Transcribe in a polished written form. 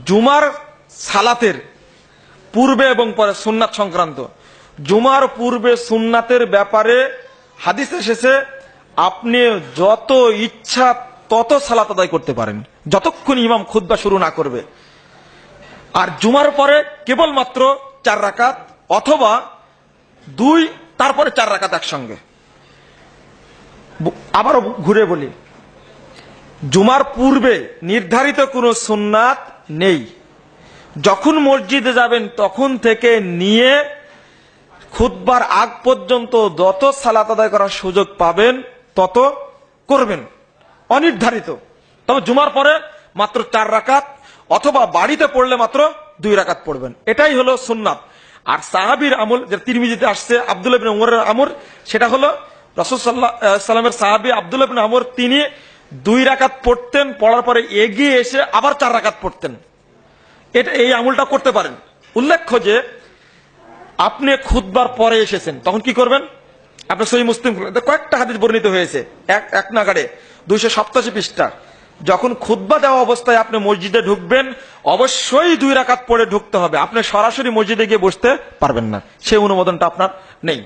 জুমার সালাতের পূর্বে এবং পরে সুন্নাত সংক্রান্ত। জুমার পূর্বে সুন্নাতের ব্যাপারে হাদিস এসেছে আপনি যত ইচ্ছা তত সালাত আদায় করতে পারেন, যতক্ষণ ইমাম খুতবা শুরু না করবে। আর জুমার পরে কেবলমাত্র 4 রাকাত অথবা 2, তারপরে 4 রাকাত একসঙ্গে। আবারও ঘুরে বলি, জুমার পূর্বে নির্ধারিত কোনো সুন্নাত নেই। যখন মসজিদে যাবেন তখন থেকে নিয়ে খুতবার আগ পর্যন্ত যত সালাত আদায় করার সুযোগ পাবেন তত করবেন, অনির্ধারিত। তবে জুমার পরে মাত্র 4 রাকাত অথবা বাড়িতে পড়লে মাত্র 2 রাকাত পড়বেন, এটাই হলো সুন্নাত। আর সাহাবীর আমল, যে তিরমিজিতে আসছে আব্দুল্লাহ ইবনে উমরের আমর, সেটা হলো রাসূল সাল্লাল্লাহু আলাইহি ওয়াসাল্লামের সাহাবী আব্দুল্লাহ ইবনে আমর, তিনি 2 রাকাত পড়তেন, পড়ার পরে এগিয়ে এসে আবার 4 রাকাত পড়তেন। এই আমলটা করতে পারেন। উল্লেখ্য যে আপনি খুতবার পরে এসেছেন, তখন কি করবেন? আপনি সহিহ মুসলিম কয়েকটা হাদিস বর্ণিত হয়েছে, এক নাগাড়ে 287 পৃষ্ঠা। যখন খুতবা দেওয়া অবস্থায় আপনি মসজিদে ঢুকবেন, অবশ্যই 2 রাকাত পড়ে ঢুকতে হবে। আপনি সরাসরি মসজিদে গিয়ে বসতে পারবেন না, সেই অনুমোদনটা আপনার নেই।